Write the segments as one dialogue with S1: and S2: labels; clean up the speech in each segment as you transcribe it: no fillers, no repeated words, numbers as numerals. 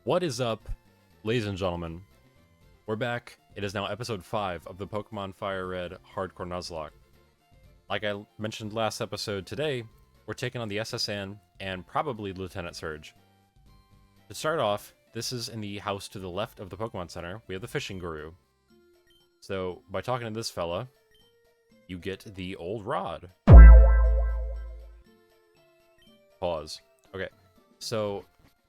S1: What is up, ladies and gentlemen? We're back. It is now episode 5 of the Pokemon Firered Hardcore Nuzlocke. Like I mentioned last episode, today we're taking on the SSN and probably Lieutenant Surge. To start off, this is in the house to the left of the Pokemon Center. We have the Fishing Guru. So, by talking to this fella, you get the old rod. Pause. Okay, so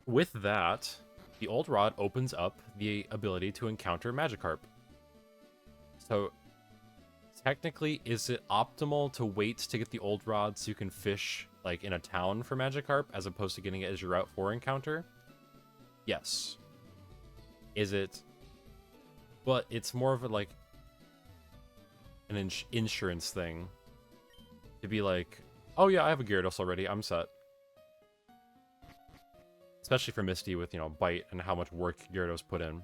S1: with that, the old rod opens up the ability to encounter Magikarp. So, technically, is it optimal to wait to get the old rod so you can fish, like, in a town for Magikarp, as opposed to getting it as your Route 4 encounter? Yes. Is it... But it's more of a, like, an insurance thing. To be like, oh yeah, I have a Gyarados already, I'm set. Especially for Misty with, Bite and how much work Gyarados put in.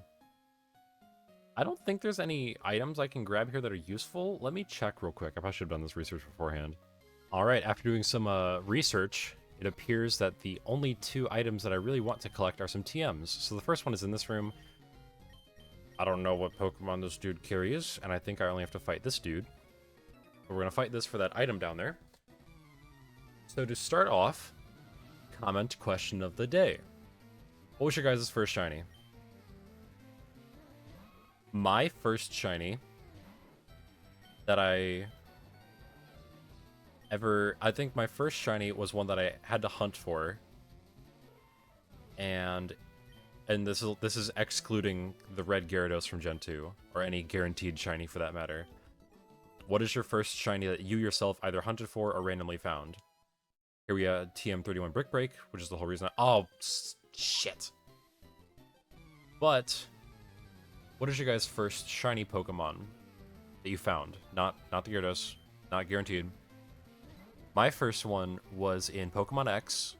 S1: I don't think there's any items I can grab here that are useful. Let me check real quick. I probably should have done this research beforehand. Alright, after doing some research, it appears that the only 2 items that I really want to collect are some TMs. So the first one is in this room. I don't know what Pokemon this dude carries, and I think I only have to fight this dude. But we're going to fight this for that item down there. So to start off, comment question of the day. What was your guys' first shiny? My first shiny that I think my first shiny was one that I had to hunt for. And this is excluding the red Gyarados from Gen 2, or any guaranteed shiny for that matter. What is your first shiny that you yourself either hunted for or randomly found? Here we have TM31 Brick Break, which is the whole reason oh, shit. But, what is your guys' first shiny Pokemon that you found? Not the Gyarados, not guaranteed. My first one was in Pokemon X.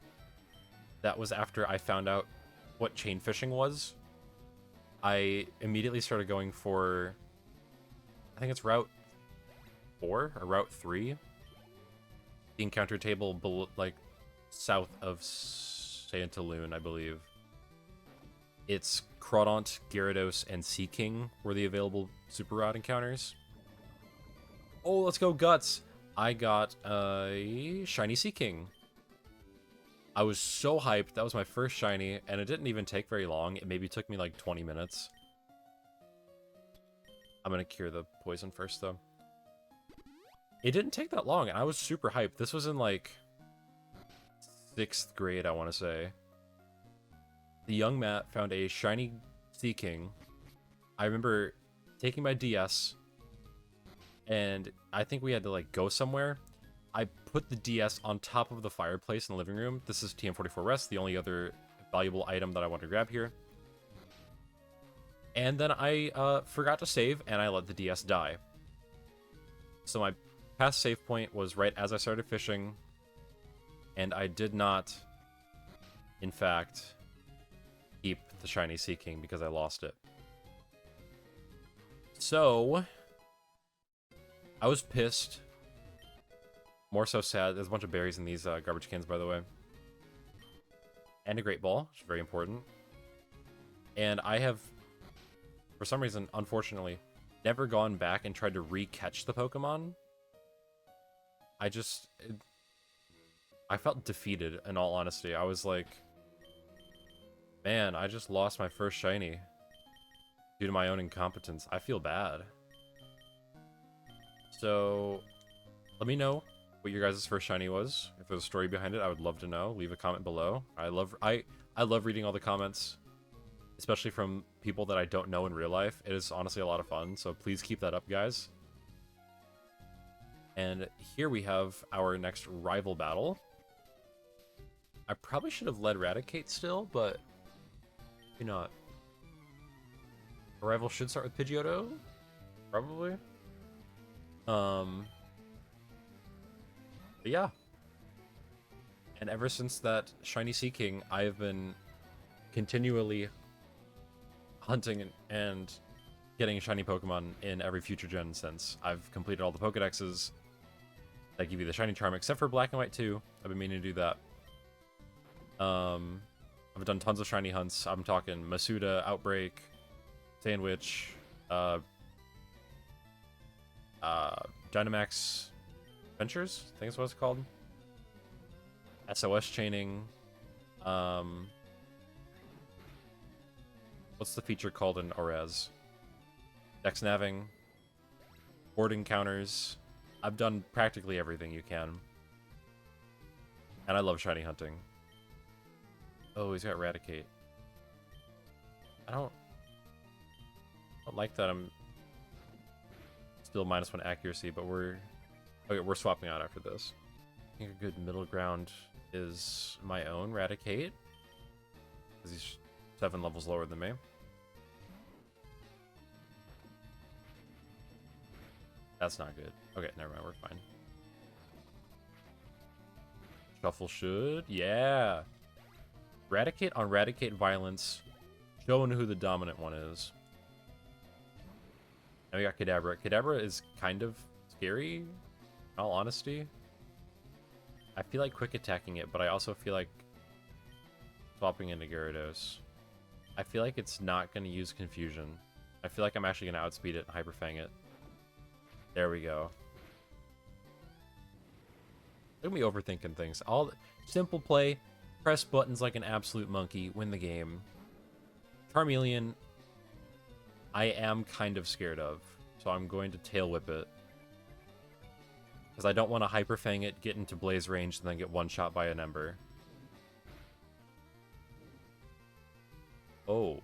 S1: That was after I found out what chain fishing was. I immediately started going for, I think it's Route 4 or Route 3. The encounter table below, like south of Santaloon, I believe. It's Crawdaunt, Gyarados, and Seaking were the available Super Rod encounters. Oh, let's go Guts! I got a shiny Seaking. I was so hyped. That was my first shiny, and it didn't even take very long. It maybe took me like 20 minutes. I'm gonna cure the poison first, though. It didn't take that long, and I was super hyped. This was in, like, 6th grade, I want to say. The young Matt found a shiny Seaking. I remember taking my DS, and I think we had to, like, go somewhere. I put the DS on top of the fireplace in the living room. This is TM44 Rest, the only other valuable item that I want to grab here. And then I forgot to save, and I let the DS die. So my past save point was right as I started fishing, and I did not, in fact, keep the shiny Seaking because I lost it. So, I was pissed. More so sad. There's a bunch of berries in these garbage cans, by the way. And a Great Ball, which is very important. And I have, for some reason, unfortunately, never gone back and tried to re-catch the Pokemon. I felt defeated, in all honesty. I was like, man, I just lost my first shiny due to my own incompetence. I feel bad. So, let me know what your guys' first shiny was. If there's a story behind it, I would love to know. Leave a comment below. I love reading all the comments, especially from people that I don't know in real life. It is honestly a lot of fun, so please keep that up, guys. And here we have our next rival battle. I probably should have led Raticate still, but maybe not. Our rival should start with Pidgeotto, probably. But yeah. And ever since that shiny Seaking, I have been continually hunting and getting shiny Pokemon in every future gen since. I've completed all the Pokedexes that give you the shiny charm, except for Black and White 2. I've been meaning to do that. I've done tons of shiny hunts. I'm talking Masuda, Outbreak, Sandwich, Dynamax Ventures, I think is what it's called. SOS chaining. What's the feature called in Orez? Dex naving. Board encounters. I've done practically everything you can. And I love shiny hunting. Oh, he's got Eradicate. I don't like that I'm still -1 accuracy, but we're swapping out after this. I think a good middle ground is my own Eradicate, because he's 7 levels lower than me. That's not good. Okay, never mind, we're fine. Shuffle should, yeah. Eradicate on Eradicate Violence, showing who the dominant one is. Now we got Kadabra. Kadabra is kind of scary, in all honesty. I feel like quick attacking it, but I also feel like swapping into Gyarados. I feel like it's not going to use Confusion. I feel like I'm actually going to outspeed it and Hyperfang it. There we go. Look at me overthinking things. All simple play, press buttons like an absolute monkey, win the game. Charmeleon, I am kind of scared of, so I'm going to Tail Whip it. Because I don't want to Hyperfang it, get into Blaze range, and then get one-shot by an Ember. Oh.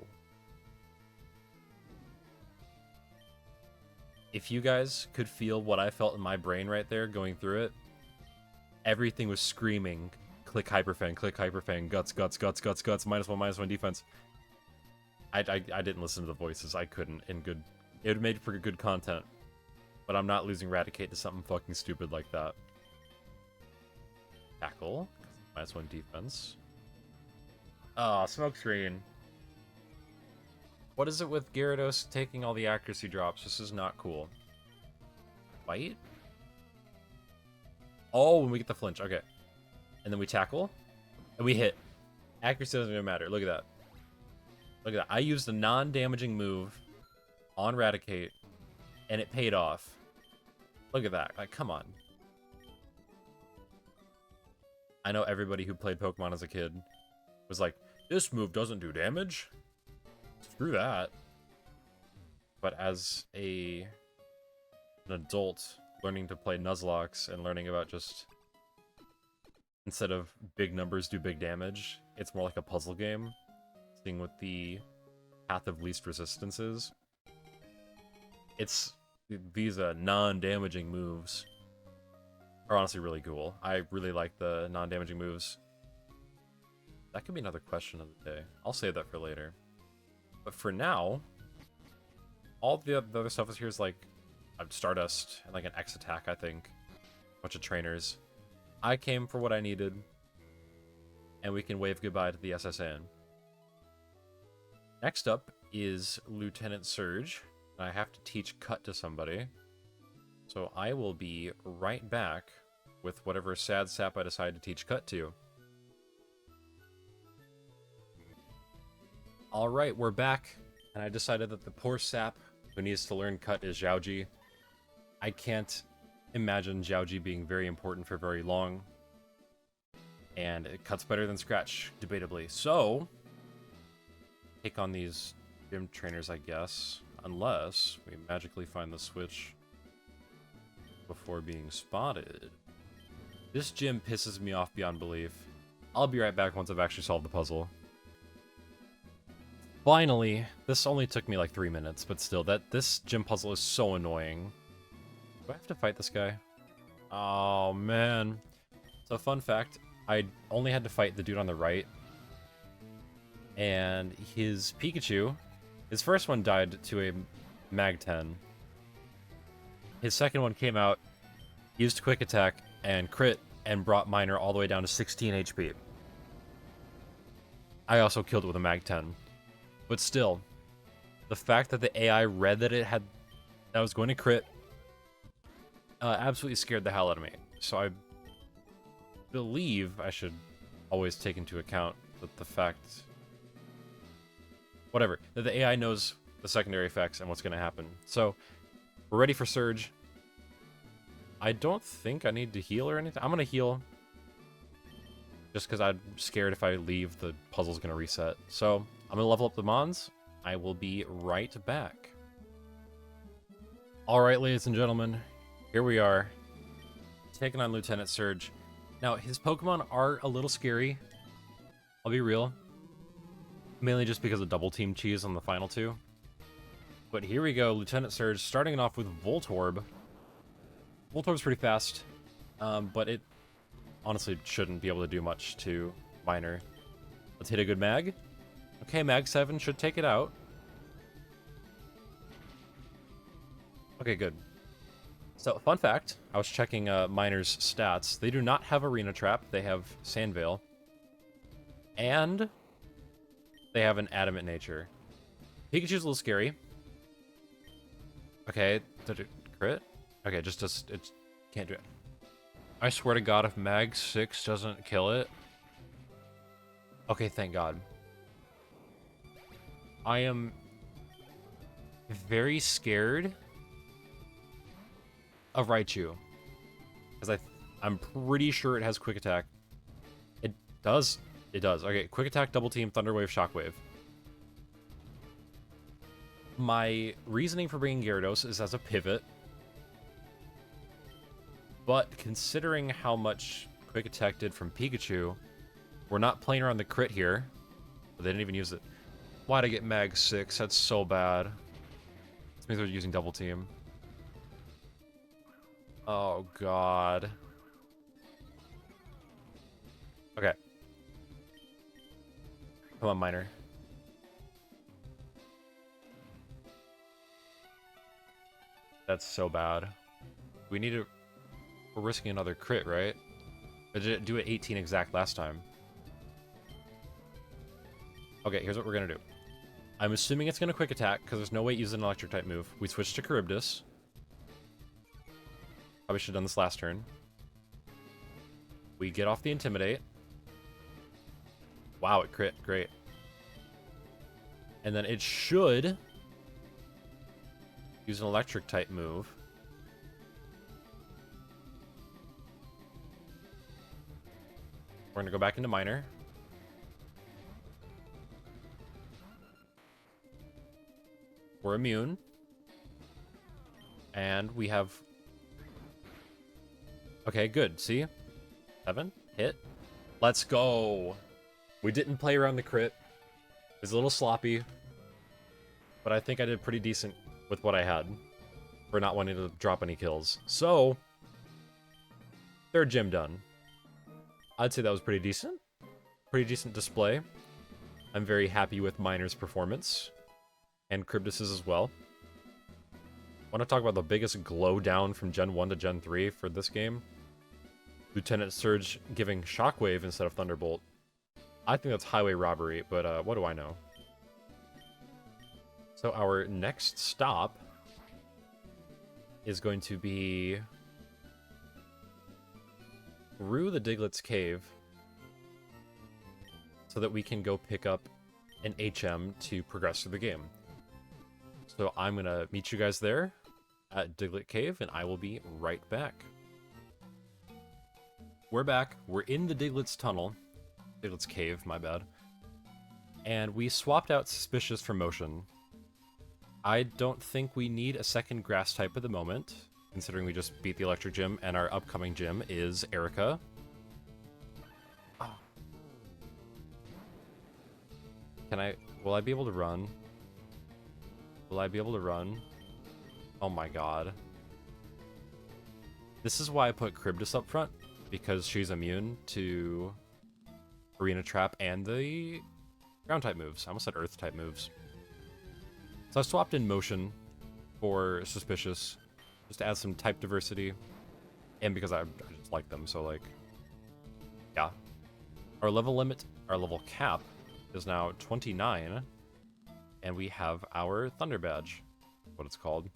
S1: If you guys could feel what I felt in my brain right there going through it, everything was screaming, click Hyperfang, guts, -1 defense. I didn't listen to the voices. I couldn't. It would made for good content. But I'm not losing Eradicate to something fucking stupid like that. Tackle. -1 defense. Oh, Smokescreen. What is it with Gyarados taking all the accuracy drops? This is not cool. Fight? Oh, when we get the flinch. Okay. And then we tackle. And we hit. Accuracy doesn't even matter. Look at that. Look at that. I used a non-damaging move on Eradicate, and it paid off. Look at that. Like, come on. I know everybody who played Pokemon as a kid was like, this move doesn't do damage. Screw that. But as an adult learning to play Nuzlocke and learning about just, instead of big numbers do big damage, it's more like a puzzle game. Seeing what the path of least resistance is. It's these non-damaging moves are honestly really cool. I really like the non-damaging moves. That could be another question of the day. I'll save that for later. But for now, all the other stuff is here is like Stardust and like an X attack, I think. A bunch of trainers. I came for what I needed. And we can wave goodbye to the SSN. Next up is Lieutenant Surge. I have to teach Cut to somebody. So I will be right back with whatever sad sap I decide to teach Cut to. Alright, we're back. And I decided that the poor sap who needs to learn Cut is Xiaoji. I can't imagine Xiaoji being very important for very long. And it cuts better than Scratch, debatably. So, take on these gym trainers, I guess. Unless we magically find the switch before being spotted. This gym pisses me off beyond belief. I'll be right back once I've actually solved the puzzle. Finally, this only took me like 3 minutes, but still, this gym puzzle is so annoying. Do I have to fight this guy? Oh, man. So, fun fact, I only had to fight the dude on the right. And his Pikachu, his first one died to a Mag 10. His second one came out, used Quick Attack, and crit, and brought Minor all the way down to 16 HP. I also killed it with a Mag 10. But still, the fact that the AI read that that I was going to crit, absolutely scared the hell out of me. So I believe I should always take into account the fact... Whatever. That the AI knows the secondary effects and what's going to happen. So, we're ready for Surge. I don't think I need to heal or anything. I'm going to heal. Just because I'm scared if I leave, the puzzle's going to reset. So, I'm going to level up the Mons. I will be right back. Alright, ladies and gentlemen. Here we are. Taking on Lieutenant Surge. Now, his Pokemon are a little scary. I'll be real. Mainly just because of double team cheese on the final two. But here we go, Lieutenant Surge, starting it off with Voltorb. Voltorb's pretty fast, but it honestly shouldn't be able to do much to Miner. Let's hit a good Mag. Okay, Mag 7 should take it out. Okay, good. So, fun fact, I was checking Miner's stats. They do not have Arena Trap, they have Sandveil. And they have an Adamant Nature. Pikachu's a little scary. Okay, did it crit? Okay, it can't do it. I swear to God, if Mag 6 doesn't kill it... Okay, thank God. I am very scared of Raichu. Because I'm pretty sure it has Quick Attack. It does. It does. Okay, Quick Attack, Double Team, Thunder Wave, Shockwave. My reasoning for bringing Gyarados is as a pivot. But considering how much Quick Attack did from Pikachu, we're not playing around the crit here. They didn't even use it. Why'd I get Mag 6? That's so bad. This means they're using Double Team. Oh, God. Okay. Come on, Miner. That's so bad. We need to... We're risking another crit, right? But did it do it 18 exact last time? Okay, here's what we're gonna do. I'm assuming it's gonna Quick Attack, because there's no way it uses an Electric-type move. We switch to Charybdis. Probably should have done this last turn. We get off the Intimidate. Wow, it crit. Great. And then it should use an Electric-type move. We're going to go back into Miner. We're immune. And we have... Okay, good. See? 7. Hit. Let's go. We didn't play around the crit. It was a little sloppy. But I think I did pretty decent with what I had. For not wanting to drop any kills. So, third gym done. I'd say that was pretty decent. Pretty decent display. I'm very happy with Miner's performance. And Charybdis's as well. Want to talk about the biggest glow down from Gen 1 to Gen 3 for this game? Lieutenant Surge giving Shockwave instead of Thunderbolt. I think that's highway robbery, but what do I know? So our next stop is going to be through the Diglett's Cave so that we can go pick up an HM to progress through the game. So I'm going to meet you guys there at Diglett Cave, and I will be right back. We're back. We're in the Diglett's Tunnel. Diglett's Cave, my bad. And we swapped out Suspicious for Motion. I don't think we need a second grass type at the moment, considering we just beat the Electric Gym, and our upcoming gym is Erica. Oh. Will I be able to run? Will I be able to run? Oh my god. This is why I put Charybdis up front, because she's immune to Arena Trap and the ground type moves. I almost said earth type moves. So I swapped in Motion for Suspicious, just to add some type diversity, and because I just like them, so like, yeah. Our level limit, our level cap, is now 29, and we have our Thunder Badge, what it's called.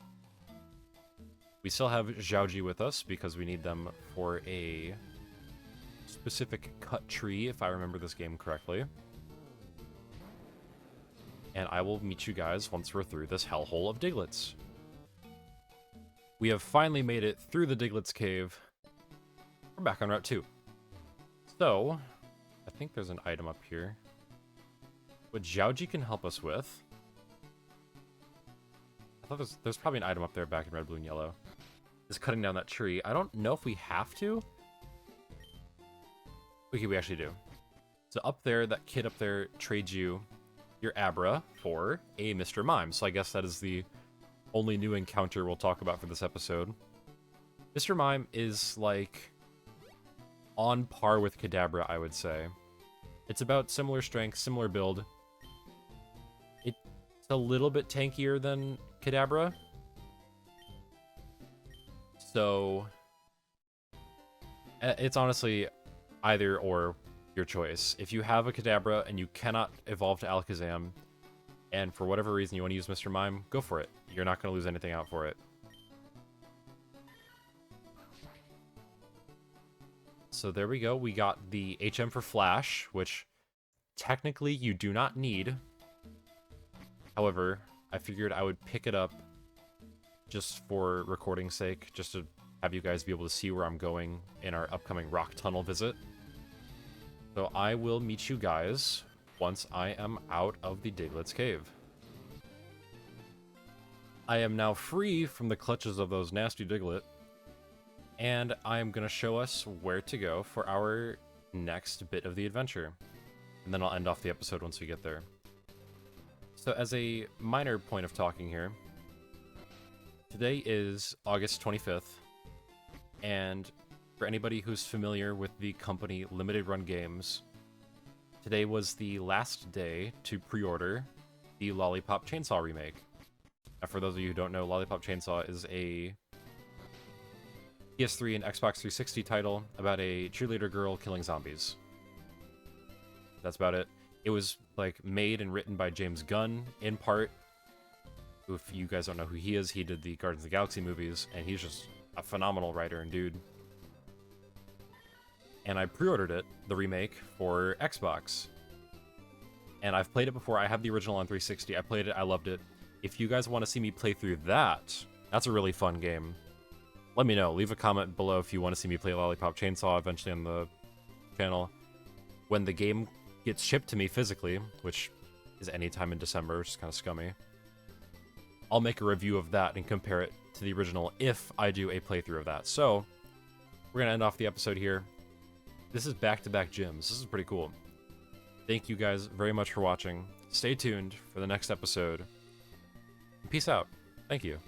S1: We still have Xiaoji with us, because we need them for a specific cut tree, if I remember this game correctly. and I will meet you guys once we're through this hellhole of Diglets. We have finally made it through the Diglets cave. We're back on Route 2. So, I think there's an item up here. What Zhaoji can help us with. I thought there's probably an item up there back in red, blue, and yellow. Is cutting down that tree. I don't know if we have to. Okay, we actually do. So up there, that kid up there trades you your Abra for a Mr. Mime. So I guess that is the only new encounter we'll talk about for this episode. Mr. Mime is like on par with Kadabra, I would say. It's about similar strength, similar build. It's a little bit tankier than Kadabra. So it's honestly either or your choice. If you have a Kadabra and you cannot evolve to Alakazam, and for whatever reason you want to use Mr. Mime, go for it. You're not going to lose anything out for it. So there we go. We got the HM for Flash, which technically you do not need. However, I figured I would pick it up just for recording's sake, just to have you guys be able to see where I'm going in our upcoming rock tunnel visit. So I will meet you guys once I am out of the Diglets cave. I am now free from the clutches of those nasty Diglett, and I am going to show us where to go for our next bit of the adventure. And then I'll end off the episode once we get there. So as a minor point of talking here, today is August 25th, and for anybody who's familiar with the company Limited Run Games, today was the last day to pre-order the Lollipop Chainsaw remake. Now, for those of you who don't know, Lollipop Chainsaw is a PS3 and Xbox 360 title about a cheerleader girl killing zombies. That's about it. It was like made and written by James Gunn in part. If you guys don't know who he is, he did the Guardians of the Galaxy movies, and he's just a phenomenal writer and dude. And I pre-ordered it, the remake, for Xbox. And I've played it before. I have the original on 360. I played it. I loved it. If you guys want to see me play through that, that's a really fun game. Let me know. Leave a comment below if you want to see me play Lollipop Chainsaw eventually on the channel. When the game gets shipped to me physically, which is anytime in December, which is kind of scummy, I'll make a review of that and compare it to the original if I do a playthrough of that. So, we're going to end off the episode here. This is back-to-back gyms. This is pretty cool. Thank you guys very much for watching. Stay tuned for the next episode. Peace out. Thank you.